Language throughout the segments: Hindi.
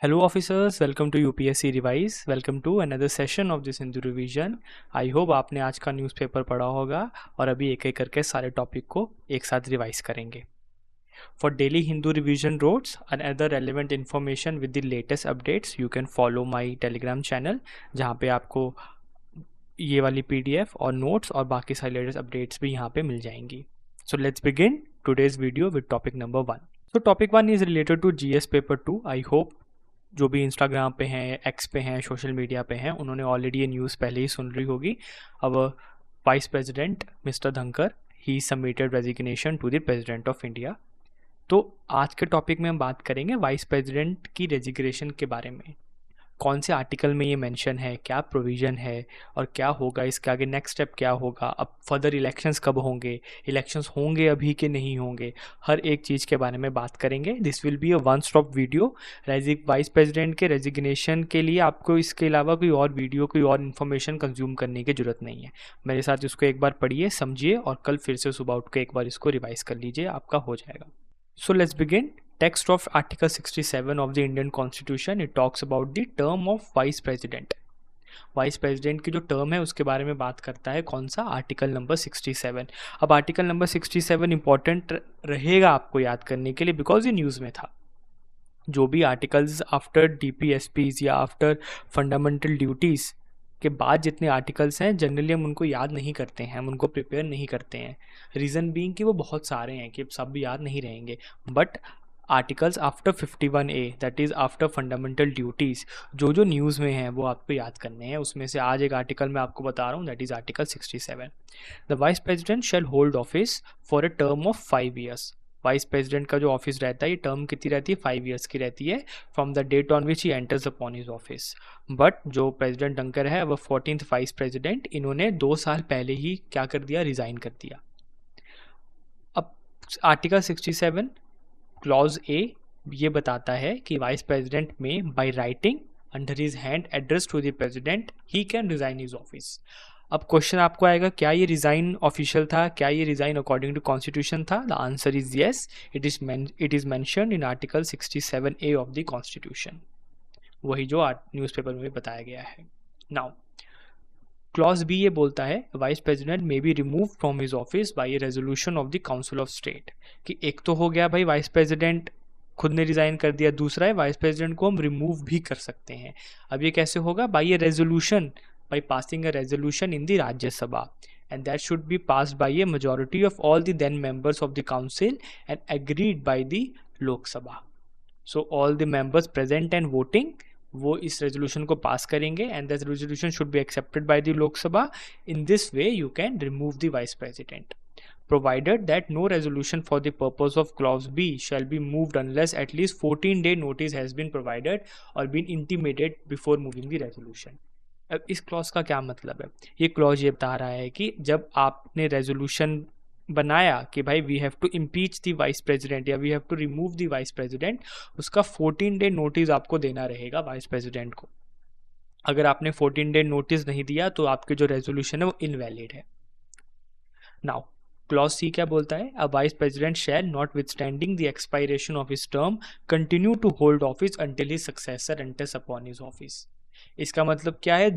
Hello officers, welcome to UPSC Revise. Welcome to another session of this Hindu revision. I hope आपने आज का न्यूज़पेपर पढ़ा होगा और अभी एक एक करके सारे टॉपिक को एक साथ रिवाइज करेंगे. For daily Hindu revision notes and other relevant information with the latest updates, you can follow my Telegram channel जहाँ पे आपको ये वाली PDF और notes और बाकी सारे लेटेस्ट अपडेट्स भी यहाँ पे मिल जाएंगी. So let's begin today's video with topic number 1. So topic 1 is related to GS paper 2. I hope जो भी इंस्टाग्राम पे हैं, एक्स पे हैं, सोशल मीडिया पे हैं, उन्होंने ऑलरेडी ये न्यूज़ पहले ही सुन रही होगी. अब vice president mister Dhankhar he submitted resignation to the president of India. तो आज के टॉपिक में हम बात करेंगे वाइस प्रेसिडेंट की रेजिग्नेशन के बारे में. कौन से आर्टिकल में ये मेंशन है, क्या प्रोविज़न है और क्या होगा, इसके आगे नेक्स्ट स्टेप क्या होगा, अब फर्दर इलेक्शंस कब होंगे, इलेक्शंस होंगे अभी कि नहीं होंगे, हर एक चीज़ के बारे में बात करेंगे. This will be a one stop video. Vice president के रेजिग्नेशन के लिए आपको इसके अलावा कोई और वीडियो, कोई और इन्फॉर्मेशन कंज्यूम करने की ज़रूरत नहीं है. मेरे साथ इसको एक बार पढ़िए, समझिए और कल फिर से सुबह उठ के एक बार इसको रिवाइज कर लीजिए, आपका हो जाएगा. So let's begin. Text of Article 67 of the Indian Constitution, it talks about the term of Vice President. Vice president की जो टर्म है उसके बारे में बात करता है. कौन सा? Article number 67. अब आर्टिकल नंबर 67 इंपॉर्टेंट रहेगा आपको याद करने के लिए बिकॉज ये न्यूज़ में था. जो भी आर्टिकल्स आफ्टर DPSPs या आफ्टर फंडामेंटल ड्यूटीज़ के बाद जितने आर्टिकल्स हैं जनरली हम उनको याद नहीं करते हैं, हम उनको प्रिपेयर नहीं करते हैं. रीज़न बीइंग कि वो बहुत सारे हैं कि सब भी याद नहीं रहेंगे. But articles after 51A that is after fundamental duties जो न्यूज़ में हैं वो आपको याद करने हैं. उसमें से आज एक आर्टिकल मैं आपको बता रहा हूँ, that is article 67. The vice president shall hold office for a term of 5 years. Vice president का जो ऑफिस रहता है ये टर्म कितनी रहती है? 5 years की रहती है from the date on which he enters upon his office. But जो प्रेसिडेंट धनखड़ है वो 14th वाइस प्रेसिडेंट, इन्होंने 2 साल पहले ही क्या कर दिया? रिज़ाइन कर दिया. अब आर्टिकल 67 क्लॉज ए ये बताता है कि वाइस प्रेसिडेंट में by writing under his hand address to the president he can resign his office. अब क्वेश्चन आपको आएगा, क्या ये रिज़ाइन ऑफिशियल था, क्या ये रिज़ाइन अकॉर्डिंग टू कॉन्स्टिट्यूशन था? The answer is yes. It is mentioned in article 67A of the constitution, वही जो न्यूज़पेपर में बताया गया है. नाउ क्लॉज बी ये बोलता है vice president may be remove from his office by a resolution of the council of state. कि एक तो हो गया भाई वाइस प्रेसिडेंट खुद ने रिज़ाइन कर दिया, दूसरा है वाइस प्रेसिडेंट को हम रिमूव भी कर सकते हैं. अब ये कैसे होगा? By a resolution, by passing a resolution in the Rajya Sabha, and that should be passed by a majority of all the then members of the council and agreed by the Lok Sabha. So all the members present and voting वो इस रेजोल्यूशन को पास करेंगे and that resolution should be accepted by the Lok Sabha. In this way you can remove the vice president, provided that no resolution for the purpose of clause B shall be moved unless at least 14-day notice has been provided or been intimated before moving the resolution. अब इस क्लॉज का क्या मतलब है? ये क्लॉज ये बता रहा है कि जब आपने रेजोल्यूशन बनाया कि भाई we have to impeach the vice president या we have to remove the vice president, उसका 14-day नोटिस आपको देना रहेगा वाइस प्रेसिडेंट को. अगर आपने 14-day नोटिस नहीं दिया तो आपके जो रेजोल्यूशन है वो इनवैलिड है. नाउ क्लॉज सी क्या बोलता है? A vice president shall notwithstanding the expiration of his term continue to hold office until his successor enters upon his office. इसका मतलब क्या है?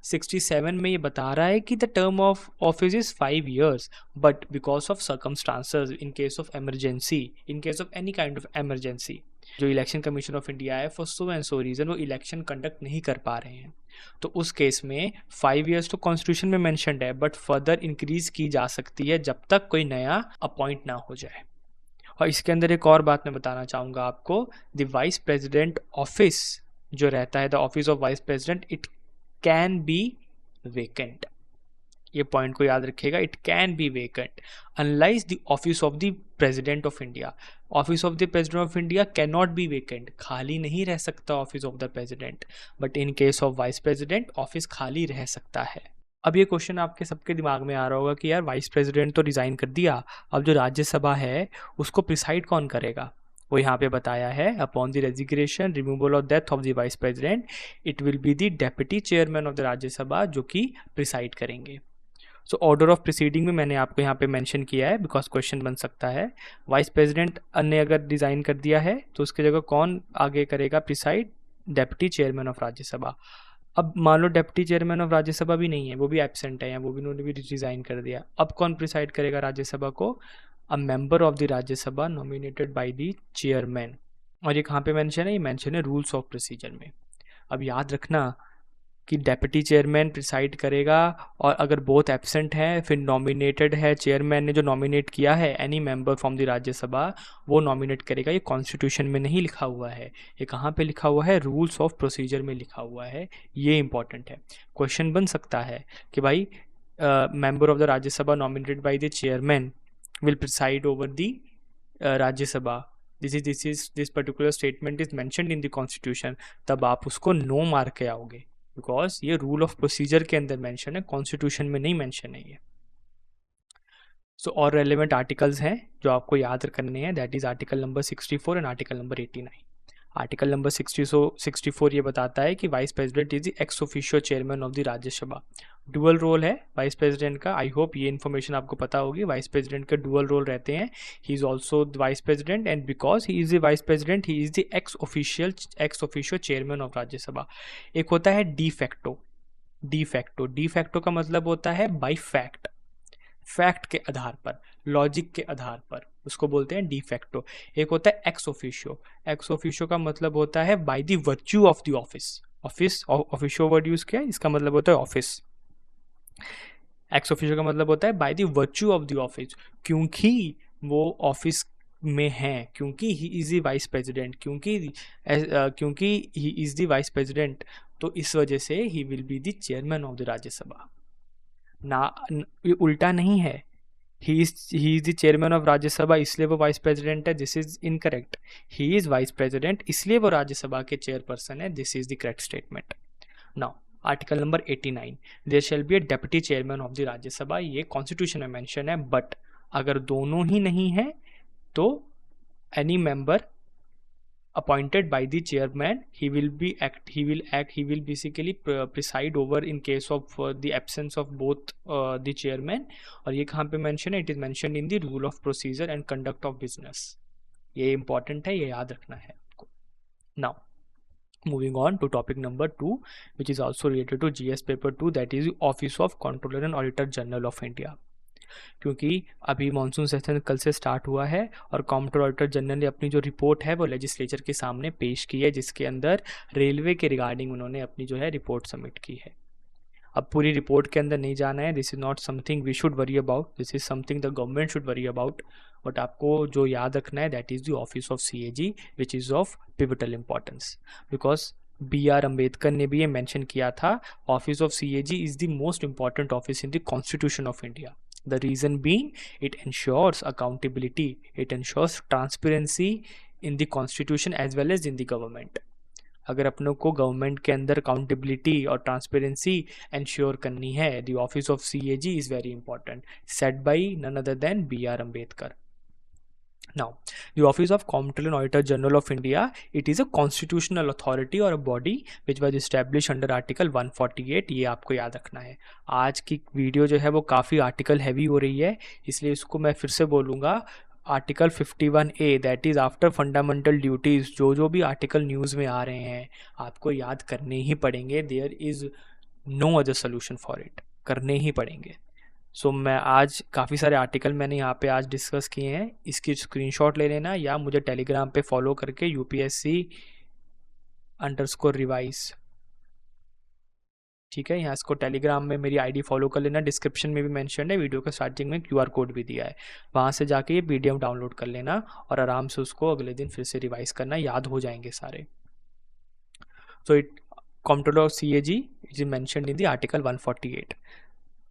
67 में ये बता रहा है कि the term of office is 5 years, but because of circumstances, in case of emergency, in case of any kind of emergency, जो इलेक्शन कमीशन ऑफ इंडिया है for so and so reason वो इलेक्शन कंडक्ट नहीं कर पा रहे हैं. तो उस केस में 5 years तो कॉन्स्टिट्यूशन में मैंशनड है, बट फर्दर इंक्रीज की जा सकती है जब तक कोई नया अपॉइंट ना हो जाए. और इसके अंदर एक और बात मैं बताना चाहूँगा आपको, द वाइस प्रेसिडेंट ऑफिस जो रहता है, the office of vice president, it can be vacant. ये पॉइंट को याद रखिएगा, it can be vacant analyse the office of the president of India. Office of the president of India can not be vacant, खाली नहीं रह सकता office of the president, but in case of vice president office खाली रह सकता है. अब ये क्वेश्चन आपके सबके दिमाग में आ रहा होगा कि यार वाइस प्रेसिडेंट तो रिज़ाइन कर दिया, अब जो राज्यसभा है उसको प्रिसाइड कौन करेगा? वो यहाँ पे बताया है, अपॉन द रेजिग्नेशन रिमूवल और death of the vice president it will be the deputy chairman of the Rajya Sabha जो कि प्रिसाइड करेंगे. सो ऑर्डर ऑफ प्रोसीडिंग में मैंने आपको यहाँ पे मेंशन किया है बिकॉज क्वेश्चन बन सकता है। वाइस प्रेसिडेंट ने अगर डिज़ाइन कर दिया है तो उसकी जगह कौन आगे करेगा preside? Deputy chairman of Rajya Sabha. अब मान लो डेप्यूटी चेयरमैन ऑफ राज्यसभा भी नहीं है, वो भी एब्सेंट है या वो भी उन्होंने भी रिजाइन कर दिया, अब कौन प्रिसाइड करेगा राज्यसभा को? A member of the Rajya Sabha nominated by the chairman. और ये कहाँ पे मेंशन है? ये मेंशन है रूल्स ऑफ प्रोसीजर में। अब याद रखना कि डेप्यूटी चेयरमैन प्रिसाइड करेगा, और अगर बोथ एब्सेंट हैं फिर नॉमिनेटेड है, चेयरमैन ने जो नॉमिनेट किया है any member from the Rajya Sabha वो नॉमिनेट करेगा। ये कॉन्स्टिट्यूशन में नहीं लिखा हुआ है, ये कहाँ पे लिखा हुआ है? रूल्स ऑफ प्रोसीजर में लिखा हुआ है। ये इंपॉर्टेंट है। क्वेश्चन बन सकता है कि भाई member of the Rajya Sabha nominated by the chairman will preside over the Rajya Sabha, this particular statement is mentioned in the constitution, तब आप उसको नो मार के आओगे बिकॉज ये रूल ऑफ प्रोसीजर के अंदर मेंशन है, कॉन्स्टिट्यूशन में नहीं मेंशन है ये। सो और रेलेवेंट आर्टिकल्स हैं जो आपको याद करने हैं, that is article number 64 and article number 89। Article number 64 ये बताता है कि vice president is the ex officio chairman of the Rajya Sabha. Dual role है वाइस प्रेसिडेंट का, आई होप ये इन्फॉर्मेशन आपको पता होगी। वाइस प्रेसिडेंट का डुअल रोल रहते हैं, he is also the vice president and because he is the vice president he is the ex officio chairman of Rajya Sabha. एक होता है डी फैक्टो का मतलब होता है बाई फैक्ट के आधार पर, लॉजिक के आधार पर, उसको बोलते हैं डी फैक्टो। एक होता है एक्स ऑफिशियो का मतलब होता है by the virtue of the office officio word use किया, इसका मतलब होता है ऑफिस। एक्स ऑफिशियो का मतलब होता है by the virtue of the office, क्योंकि वो ऑफिस में हैं, क्योंकि he is the vice president, क्योंकि he is the vice president, तो इस वजह से he will be the chairman of the Rajya Sabha. ना, ये उल्टा नहीं है, he is the chairman of Rajya Sabha इसलिए वो वाइस प्रेसिडेंट है, this is incorrect. He is vice president इसलिए वो राज्यसभा के चेयरपर्सन है, this is the correct statement. Now article number 89, there shall be a deputy chairman of the Rajya Sabha. ये कॉन्स्टिट्यूशन में मेंशन है, बट अगर दोनों ही नहीं है तो any member appointed by the chairman, he will basically preside over in case of the absence of both the chairman। और ये कहाँ पे mention है? It is mentioned in the rule of procedure and conduct of business। ये important है, ये याद रखना है आपको। Now moving on to topic number 2 which is also related to GS paper 2, that is Office of Comptroller and Auditor General of India। क्योंकि अभी मानसून सेशन कल से स्टार्ट हुआ है और कॉम्प्ट्रोलर ऑडिटर जनरल ने अपनी जो रिपोर्ट है वो लेजिस्लेचर के सामने पेश की है, जिसके अंदर रेलवे के रिगार्डिंग उन्होंने अपनी जो है रिपोर्ट सबमिट की है। अब पूरी रिपोर्ट के अंदर नहीं जाना है, this is not something we should worry about, this is something the government should worry about, but आपको जो याद रखना है that is the office of CAG which is of pivotal importance, because BR Ambedkar ने भी ये मेंशन किया था, office of CAG is the most important office in the constitution of India. The reason being, it ensures accountability, it ensures transparency in the constitution as well as in the government। अगर अपनों को गवर्नमेंट के अंदर अकाउंटेबिलिटी और ट्रांसपेरेंसी इंश्योर करनी है, the office of CAG is very important, set by none other than BR Ambedkar. Now, the Office of Comptroller and Auditor General of India, it is a constitutional authority or a body which was established under Article 148। ये आपको याद रखना है। आज की वीडियो जो है वो काफ़ी आर्टिकल हैवी हो रही है, इसलिए इसको मैं फिर से बोलूँगा। Article 51A that is after fundamental duties, जो भी आर्टिकल न्यूज़ में आ रहे हैं आपको याद करने ही पड़ेंगे, there is no other solution for it, करने ही पड़ेंगे। सो मैं आज काफ़ी सारे आर्टिकल मैंने यहाँ पे आज डिस्कस किए हैं, इसकी स्क्रीनशॉट ले लेना या मुझे टेलीग्राम पे फॉलो करके UPSC_revise, ठीक है, यहाँ इसको टेलीग्राम में मेरी ID फॉलो कर लेना, डिस्क्रिप्शन में भी मेंशन है, वीडियो के स्टार्टिंग में QR कोड भी दिया है, वहाँ से जाके ये PDF डाउनलोड कर लेना और आराम से उसको अगले दिन फिर से रिवाइज करना, याद हो जाएंगे सारे। So it controller of CAG is mentioned in the article 148।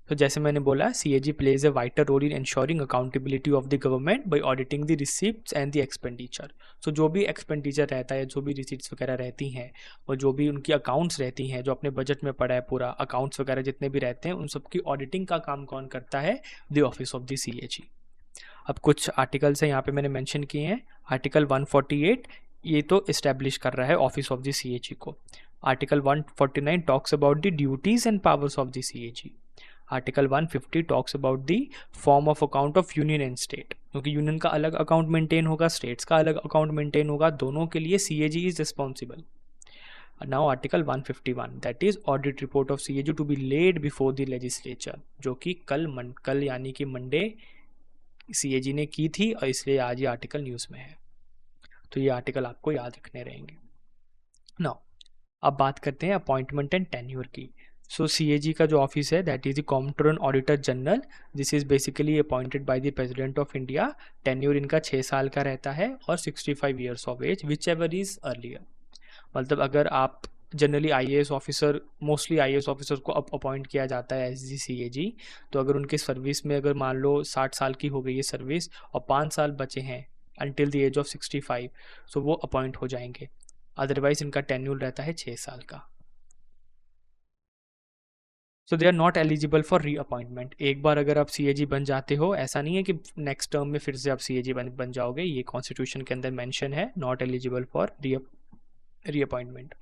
तो जैसे मैंने बोला, CAG plays a vital role in ensuring accountability of the government by auditing the receipts and the expenditure. So जो भी एक्सपेंडिचर रहता है, जो भी रिसीट्स वगैरह रहती हैं और जो भी उनकी अकाउंट्स रहती हैं, जो अपने बजट में पड़ा है पूरा, अकाउंट्स वगैरह जितने भी रहते हैं, उन सबकी ऑडिटिंग का काम कौन करता है? The office of the CAG। अब कुछ आर्टिकल्स हैं यहाँ पे मैंने मेंशन किए हैं। आर्टिकल 148 ये तो इस्टेब्लिश कर रहा है ऑफिस ऑफ द CAG को। Article 149 talks about the duties and powers of the CAG। Article 150 talks about the form of account of union and state, क्योंकि यूनियन का अलग अकाउंट मेंटेन होगा, स्टेट्स का अलग अकाउंट मेंटेन होगा, दोनों के लिए CAG is responsible. Now article 151 that is audit report of CAG to be laid before the legislature, जो कि कल यानी कि मंडे CAG ने की थी और इसलिए आज ये आर्टिकल न्यूज़ में है. तो ये आर्टिकल आपको याद रखने रहेंगे. नाउ अब बात करते हैं अपॉइंटमेंट एंड टेन्योर की. सो CAG का जो ऑफिस है that is the controller auditor general. This is basically appointed by the president of India. Tenure इनका 6 साल का रहता है और 65 years of age whichever is earlier. मतलब अगर आप generally IAS officer, mostly IAS officer को अपॉइंट किया जाता है एज CAG, तो अगर उनके सर्विस में अगर मान लो 60 साल की हो गई है सर्विस और 5 साल बचे हैं अंटिल द एज ऑफ 65, सो वो अपॉइंट हो जाएंगे. अदरवाइज इनका टेन्यूर रहता है 6 साल का. So they are not eligible for reappointment. एक बार अगर आप CAG बन जाते हो, ऐसा नहीं है कि नेक्स्ट टर्म में फिर से आप CAG बन जाओगे. ये कॉन्स्टिट्यूशन के अंदर मेंशन है, not eligible for reappointment.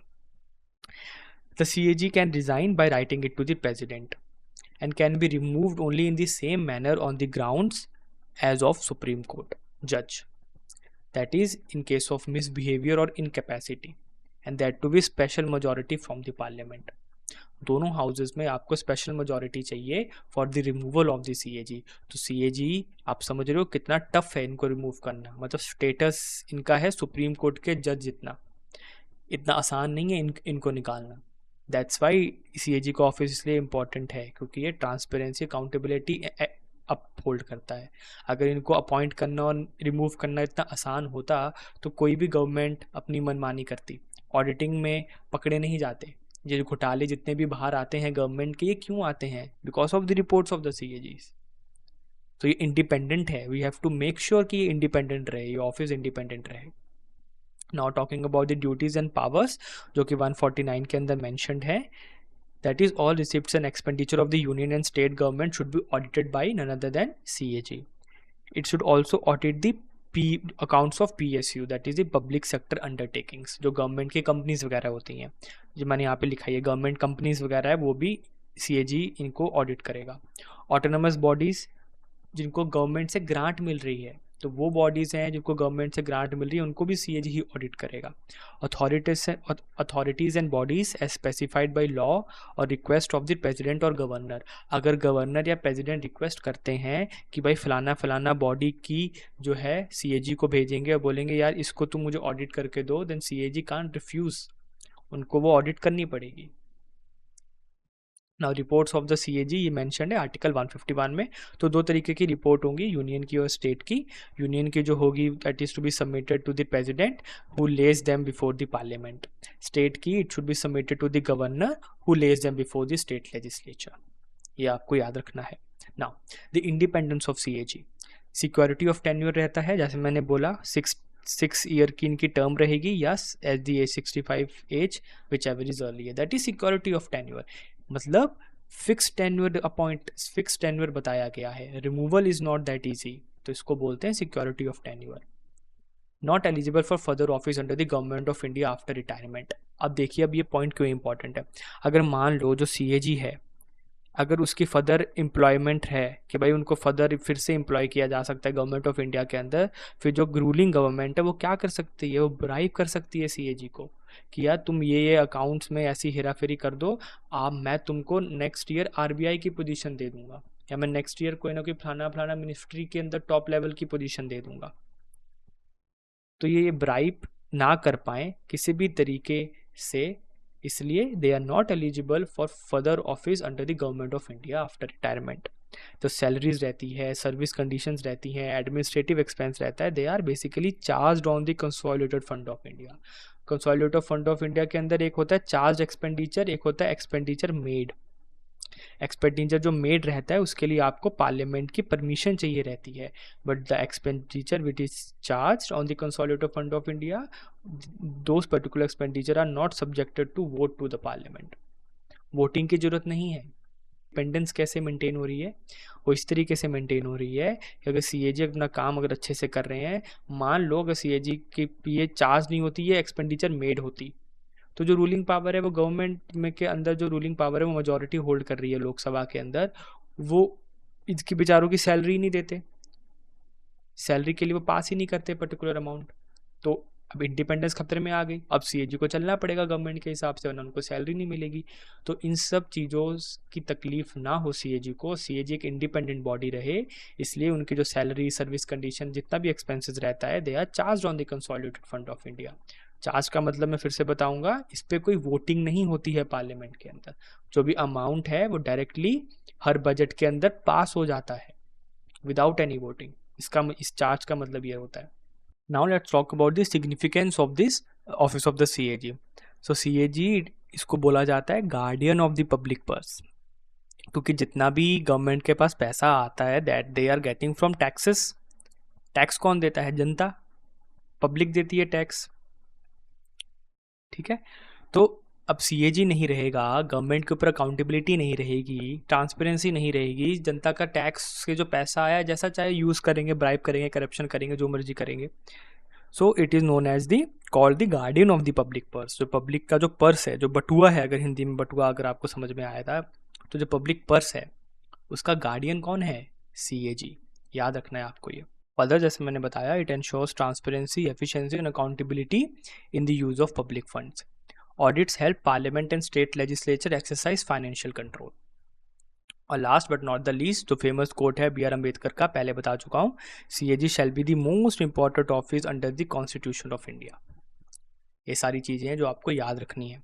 The CAG can resign by writing it to the president and can be removed only in the same manner on the grounds as of Supreme Court judge. That is in case of misbehavior or incapacity, and that to be special majority from the parliament. दोनों हाउसेज में आपको स्पेशल मेजॉरिटी चाहिए for the removal of the CAG. तो CAG आप समझ रहे हो कितना टफ है इनको रिमूव करना. मतलब स्टेटस इनका है सुप्रीम कोर्ट के जज जितना, इतना आसान नहीं है इनको निकालना. दैट्स वाई CAG का ऑफिस इसलिए इम्पॉर्टेंट है क्योंकि ये ट्रांसपेरेंसी अकाउंटेबिलिटी अपहोल्ड करता है. अगर इनको अपॉइंट करना और रिमूव करना इतना आसान होता तो कोई भी गवर्नमेंट अपनी मनमानी करती. ऑडिटिंग में पकड़े नहीं जाते. ये घोटाले जितने भी बाहर आते हैं गवर्नमेंट के, ये क्यों आते हैं? Because of the reports of the CAGs. तो ये इंडिपेंडेंट है. We have to make sure कि ये इंडिपेंडेंट रहे, ये ऑफिस इंडिपेंडेंट रहे. Now talking about the duties and powers जो कि 149 के अंदर मैंशनड है, that is all receipts and expenditure of the union and state government should be audited by none other than CAG. It should also audit the accounts of PSU, that is the public sector undertakings. जो गवर्नमेंट की कंपनीज वगैरह होती हैं, जो मैंने यहाँ पे लिखा है गवर्नमेंट कंपनीज वगैरह है, वो भी CAG इनको ऑडिट करेगा. ऑटोनमस बॉडीज जिनको गवर्नमेंट से ग्रांट मिल रही है, तो वो बॉडीज़ हैं जिनको गवर्नमेंट से ग्रांट मिल रही है, उनको भी CAG ही ऑडिट करेगा. Authorities and bodies as specified by law और रिक्वेस्ट ऑफ द प्रेसिडेंट और गवर्नर. अगर गवर्नर या प्रेसिडेंट रिक्वेस्ट करते हैं कि भाई फलाना बॉडी की जो है CAG को भेजेंगे और बोलेंगे यार इसको तुम मुझे ऑडिट करके दो, देन CAG कांट रिफ्यूज़, उनको वो ऑडिट करनी पड़ेगी. Now reports of the CAG ये मेंशन है आर्टिकल 151 में. तो दो तरीके की रिपोर्ट होंगी, यूनियन की और स्टेट की. यूनियन की जो होगी that is to be submitted to the president who lays them before the parliament. State की it should be submitted to the governor who lays them before the state legislature. ये आपको याद रखना है. Now the independence of CAG. Security of tenure रहता है, जैसे मैंने बोला 6 ईयर की इनकी टर्म रहेगी या as the age 65 age whichever is earlier, that is security of tenure. मतलब फिक्स टेन्योर बताया गया है. Removal is not that easy, तो इसको बोलते हैं security of tenure. Not eligible for further office under the government of India after retirement. अब देखिए अब ये पॉइंट क्यों इंपॉर्टेंट है. अगर मान लो जो CAG है, अगर उसकी फर्दर एम्प्लॉयमेंट है कि भाई उनको फर्दर फिर से एम्प्लॉय किया जा सकता है गवर्नमेंट ऑफ इंडिया के अंदर, फिर जो रूलिंग गवर्नमेंट है वो क्या कर सकती है, वो ब्राइब कर सकती है CAG को कि यार तुम ये अकाउंट्स में ऐसी हेराफेरी कर दो, मैं तुमको नेक्स्ट ईयर RBI की पोजीशन दे दूंगा, या मैं नेक्स्ट ईयर कोई ना कोई फलाना मिनिस्ट्री के अंदर टॉप लेवल की पोजीशन दे दूंगा. तो ये ब्राइब ना कर पाए किसी भी तरीके से, इसलिए they are not eligible for further office under the government of India after retirement. तो सैलरीज रहती है, सर्विस कंडीशंस रहती हैं, एडमिनिस्ट्रेटिव एक्सपेंस रहता है, they are basically charged on the consolidated fund of India. Consolidated fund of India के अंदर एक होता है चार्ज एक्सपेंडिचर, एक होता है एक्सपेंडिचर मेड. एक्सपेंडिचर जो मेड रहता है उसके लिए आपको पार्लियामेंट की परमिशन चाहिए रहती है, but the expenditure which is charge on the consolidated fund of India, those particular expenditure are not subjected to vote to the parliament. Voting की जरूरत नहीं है. इंडिपेंडेंस कैसे मेंटेन हो रही है, वो इस तरीके से मेंटेन हो रही है कि अगर CAG अपना काम अगर अच्छे से कर रहे हैं, मान लो अगर CAG की ये चार्ज नहीं होती है, एक्सपेंडिचर मेड होती, तो जो रूलिंग पावर है वो गवर्नमेंट में के अंदर जो रूलिंग पावर है वो मेजोरिटी होल्ड कर रही है लोकसभा के अंदर, वो इसकी बेचारों की सैलरी नहीं देते, सैलरी के लिए वो पास ही नहीं करते पर्टिकुलर अमाउंट। तो अब इंडिपेंडेंस खतरे में आ गई, अब सीएजी को चलना पड़ेगा गवर्नमेंट के हिसाब से, वरना उनको सैलरी नहीं मिलेगी। तो इन सब चीज़ों की तकलीफ ना हो सीएजी को, सीएजी एक इंडिपेंडेंट बॉडी रहे, इसलिए उनकी जो सैलरी, सर्विस कंडीशन, जितना भी एक्सपेंसेस रहता है, they are charge on the consolidated fund of India. Charge का मतलब मैं फिर से बताऊंगा, इस पर कोई वोटिंग नहीं होती है पार्लियामेंट के अंदर, जो भी अमाउंट है वो डायरेक्टली हर बजट के अंदर पास हो जाता है विदाउट एनी वोटिंग। इस चार्ज का मतलब ये होता है। Now let's talk about the significance of this office of the CAG. So CAG इसको बोला जाता है guardian of the public purse, क्योंकि जितना भी गवर्नमेंट के पास पैसा आता है that they are getting from taxes. Tax कौन देता है? जनता, पब्लिक देती है टैक्स, ठीक है। तो अब सीएजी नहीं रहेगा, गवर्नमेंट के ऊपर अकाउंटेबिलिटी नहीं रहेगी, ट्रांसपेरेंसी नहीं रहेगी, जनता का टैक्स से जो पैसा आया जैसा चाहे यूज़ करेंगे, ब्राइब करेंगे, करप्शन करेंगे, जो मर्जी करेंगे। So it is known as the called the guardian of the public purse. जो पब्लिक का जो पर्स है, जो बटुआ है, अगर हिंदी में बटुआ अगर आपको समझ में आया था, तो जो पब्लिक पर्स है उसका गार्डियन कौन है? सीएजी। याद रखना है आपको ये। फर्दर जैसे मैंने बताया, it ensures transparency, efficiency and accountability in the use of public funds. Audits help parliament and state legislature exercise financial control. और last but not the least, जो फेमस कोट है बी आर अम्बेडकर का, पहले बता चुका हूँ, CAG shall be the most important office under the constitution of India. ये सारी चीज़ें हैं जो आपको याद रखनी है,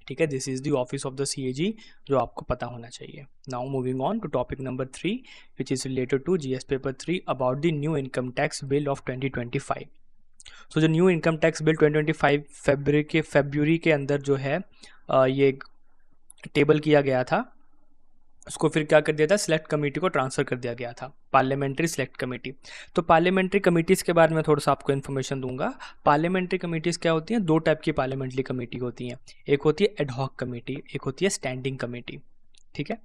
ठीक है। This is the office of the CAG, जो आपको पता होना चाहिए। Now moving on to topic number 3 which is related to GS paper 3 about the new income tax bill of 2025। So जो न्यू इनकम टैक्स बिल 2025 फरवरी के अंदर जो है ये टेबल किया गया था, उसको फिर क्या कर दिया था, सिलेक्ट कमेटी को ट्रांसफ़र कर दिया गया था, पार्लियामेंट्री सिलेक्ट कमेटी। तो पार्लियामेंट्री कमेटीज़ के बारे में थोड़ा सा आपको इन्फॉर्मेशन दूंगा। पार्लियामेंट्री कमेटीज़ क्या होती हैं? दो टाइप की पार्लियामेंट्री कमेटी होती हैं, एक होती है एडहॉक कमेटी, एक होती है स्टैंडिंग कमेटी, ठीक है।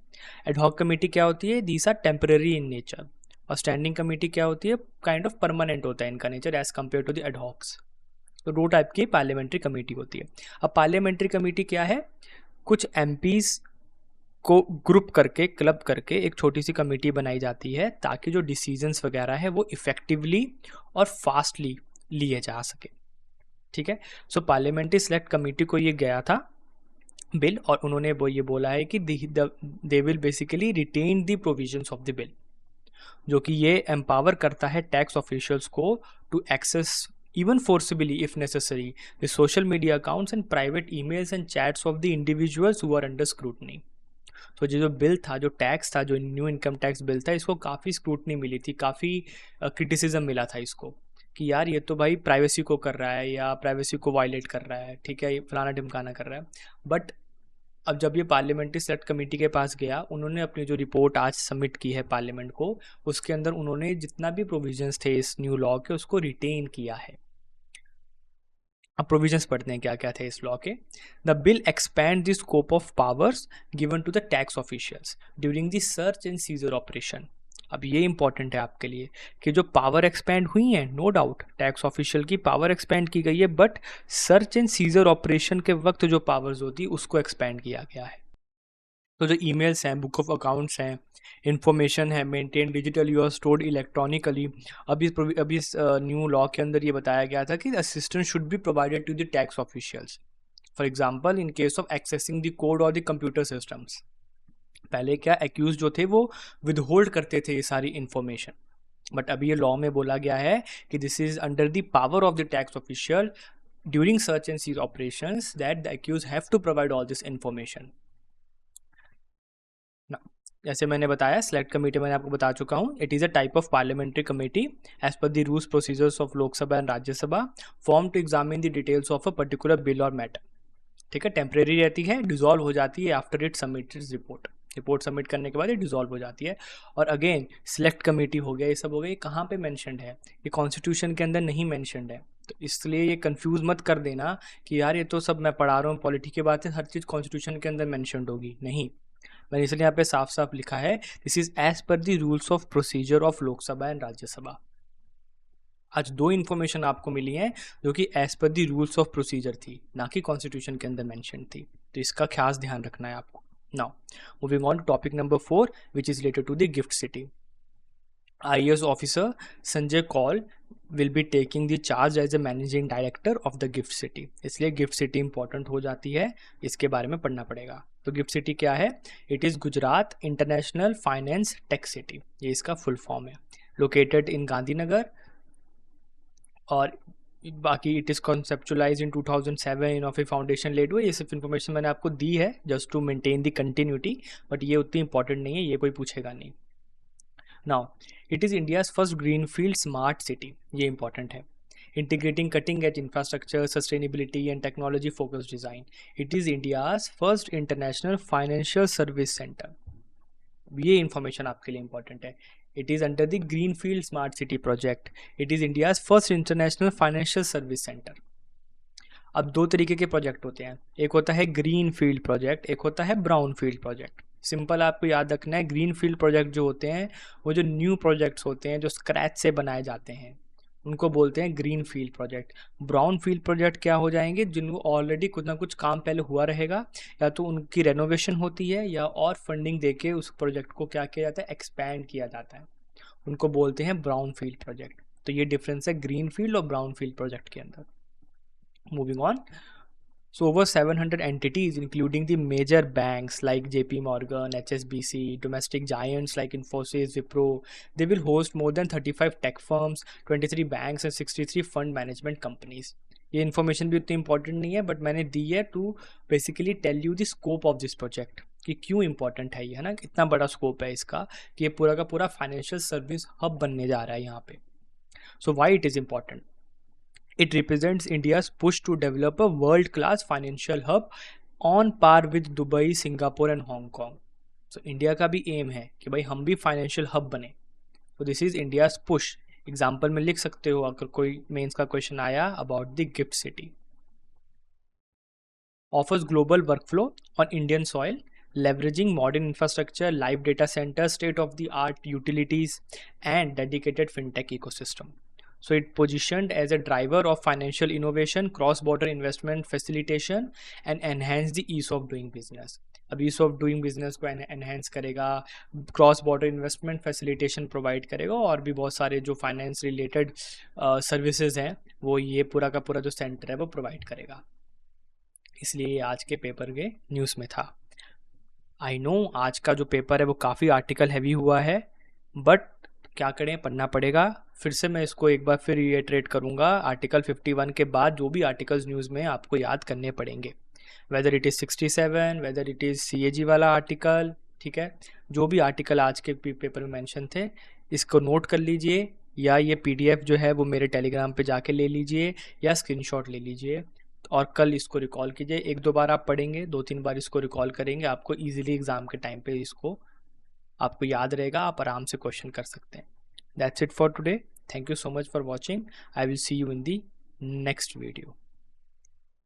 एडहॉक कमेटी क्या होती है? These are temporary in nature, और स्टैंडिंग कमेटी क्या होती है? काइंड ऑफ परमानेंट होता है इनका nature as compared to the adhocs. तो दो टाइप की पार्लियामेंट्री कमेटी होती है। अब पार्लियामेंट्री कमेटी क्या है? कुछ एमपीज को ग्रुप करके, क्लब करके एक छोटी सी कमेटी बनाई जाती है, ताकि जो डिसीजंस वगैरह है वो इफेक्टिवली और फास्टली लिए जा सके, ठीक है। सो पार्लियामेंट्री सिलेक्ट कमेटी को ये गया था बिल, और उन्होंने वो ये बोला है कि they will basically retain the provisions of the bill, जो कि ये एम्पावर करता है टैक्स ऑफिशियल्स को to access even forcibly if necessary the social media accounts and private emails and chats of the individuals who are under scrutiny। तो जो बिल था, जो टैक्स था, जो न्यू इनकम टैक्स बिल था, इसको काफ़ी स्क्रूटनी मिली थी, काफ़ी क्रिटिसिज्म मिला था इसको, कि यार ये तो भाई प्राइवेसी को कर रहा है या प्राइवेसी को वायलेट कर रहा है, ठीक है, ये फलाना ढिमकाना कर रहा है। बट अब जब ये पार्लियामेंट्री सेलेक्ट कमेटी के पास गया, उन्होंने अपनी जो रिपोर्ट आज सबमिट की है पार्लियामेंट को, उसके अंदर उन्होंने जितना भी प्रोविजंस थे इस न्यू लॉ के, उसको रिटेन किया है। अब प्रोविजंस पढ़ते हैं क्या क्या थे इस लॉ के। The bill expand the scope of powers given to the tax officials during the search and seizure operation. अब ये इंपॉर्टेंट है आपके लिए कि जो पावर एक्सपैंड हुई है, नो डाउट टैक्स ऑफिशियल की पावर एक्सपैंड की गई है, but search and seizure operation के वक्त जो पावर्स होती है उसको एक्सपैंड किया गया है। तो जो ईमेल्स हैं, बुक ऑफ अकाउंट्स हैं, इन्फॉर्मेशन है मेंटेन डिजिटली और स्टोर्ड इलेक्ट्रॉनिकली। अब इस न्यू लॉ के अंदर ये बताया गया था कि assistance should be provided to the tax officials, for example in case of accessing the code और द कंप्यूटर सिस्टम्स। पहले क्या, एक्यूज जो थे वो विदहोल्ड करते थे ये सारी इन्फॉर्मेशन, बट अभी ये लॉ में बोला गया है कि this is under the power of the tax official during search and seize operations that the accused have to provide all this information. जैसे मैंने बताया, सिलेक्ट कमेटी मैंने आपको बता चुका हूँ, it is a type of parliamentary committee as per the rules procedures of Lok Sabha and Rajya Sabha, form to examine the details of a particular bill और मैटर, ठीक है। टेम्परेरी रहती है, डिजॉल्व हो जाती है after it submitted report submit करने के बाद ये डिजॉल्व हो जाती है। और अगेन सिलेक्ट कमेटी हो गया, ये सब हो गया, ये कहाँ पे मेंशन्ड है? ये कॉन्स्टिट्यूशन के अंदर नहीं मेंशन्ड है, तो इसलिए ये कंफ्यूज मत कर देना कि यार ये तो सब मैं पढ़ा रहा हूँ पॉलिटी के बाद, हर चीज़ कॉन्स्टिट्यूशन के अंदर मेंशन्ड होगी, नहीं। मैंने इसलिए यहाँ पे साफ साफ लिखा है, this is as per the rules of procedure of Lok Sabha and Rajya Sabha. आज 2 इन्फॉर्मेशन आपको मिली हैं जो कि as per the rules of procedure थी, ना कि कॉन्स्टिट्यूशन के अंदर मेंशन थी, तो इसका खास ध्यान रखना है आपको। Now moving on to topic number 4 which is related to the GIFT city. IAS officer Sanjay Kaul will be taking the charge as a managing director of the GIFT city, इसलिए गिफ्ट सिटी इंपॉर्टेंट हो जाती है, इसके बारे में पढ़ना पड़ेगा। तो गिफ्ट सिटी क्या है? It is Gujarat international finance tech city, ये इसका फुल फॉर्म है। लोकेटेड इन गांधीनगर और बाकी it is conceptualize in 2007 in of a foundation laid हुए। ये सिर्फ इन्फॉर्मेशन मैंने आपको दी है just to maintain the continuity, but ये उतनी इंपॉर्टेंट नहीं है, ये कोई पूछेगा नहीं। Now it is India's first green field smart city, ये इंपॉर्टेंट है। Integrating cutting edge infrastructure sustainability and technology focused design, it is India's first international financial service centre, ये इंफॉर्मेशन आपके लिए इंपॉर्टेंट है। It is under the green field smart city project, it is India's first international financial service centre. अब 2 तरीके के प्रोजेक्ट होते हैं, एक होता है ग्रीन फील्ड प्रोजेक्ट, एक होता है ब्राउन फील्ड प्रोजेक्ट। सिंपल आपको याद रखना है, ग्रीन फील्ड प्रोजेक्ट जो होते हैं वो जो न्यू प्रोजेक्ट्स होते हैं जो स्क्रैच से बनाए जाते हैं उनको बोलते हैं green field project. Brown field project क्या हो जाएंगे? जिनको ऑलरेडी कुछ ना कुछ काम पहले हुआ रहेगा, या तो उनकी रेनोवेशन होती है या और फंडिंग देके उस प्रोजेक्ट को क्या किया जाता है, एक्सपैंड किया जाता है, उनको बोलते हैं ब्राउन फील्ड प्रोजेक्ट। तो ये डिफरेंस है ग्रीन फील्ड और ब्राउन फील्ड प्रोजेक्ट के अंदर। Moving on, so over 700 entities including the major banks like JP Morgan, HSBC, domestic giants like Infosys, Wipro, they will host more than 35 tech firms, 23 banks and 63 fund management companies. ये इन्फॉर्मेशन भी उतनी इंपॉर्टेंट नहीं है, बट मैंने दी है to basically tell you the scope of this project कि क्यों इंपॉर्टेंट है ये, है ना, इतना बड़ा स्कोप है इसका कि ये पूरा का पूरा फाइनेंशियल सर्विस हब बनने जा रहा है यहाँ पे। So why it is important? It represents India's push to develop a world-class financial hub on par with Dubai, Singapore and Hong Kong. So India का भी aim है कि भाई हम भी financial hub बने. So this is India's push. Example में लिख सकते हो अगर कोई मेंस का क्वेश्चन आया about the gift city. Offers global workflow on Indian soil, leveraging modern infrastructure, live data centers, state-of-the-art utilities, and dedicated fintech ecosystem. So it positioned as a driver of financial innovation, cross-border investment facilitation, and enhance the ease of doing business. अब ease of doing business को enhance करेगा, cross border investment facilitation provide करेगा, और भी बहुत सारे जो फाइनेंस रिलेटेड सर्विसेज हैं वो ये पूरा का पूरा जो सेंटर है वो प्रोवाइड करेगा। इसलिए आज के पेपर के न्यूज़ में था। आई नो आज का जो पेपर है वो काफ़ी आर्टिकल हैवी हुआ है, बट क्या करें, पढ़ना पड़ेगा। फिर से मैं इसको एक बार फिर रिएटरेट करूंगा, आर्टिकल 51 के बाद जो भी आर्टिकल्स न्यूज़ में आपको याद करने पड़ेंगे, whether it is 67, whether it is CAG वाला आर्टिकल, ठीक है, जो भी आर्टिकल आज के पेपर में मेंशन थे इसको नोट कर लीजिए, या ये PDF जो है वो मेरे टेलीग्राम पे जाके ले लीजिए या स्क्रीनशॉट ले लीजिए, और कल इसको रिकॉल कीजिए। 1-2 बार आप पढ़ेंगे, 2-3 बार इसको रिकॉल करेंगे, आपको ईजिली एग्जाम के टाइम पे इसको आपको याद रहेगा, आप आराम से क्वेश्चन कर सकते हैं। That's it for today. Thank you so much for watching. I will see you in the next video.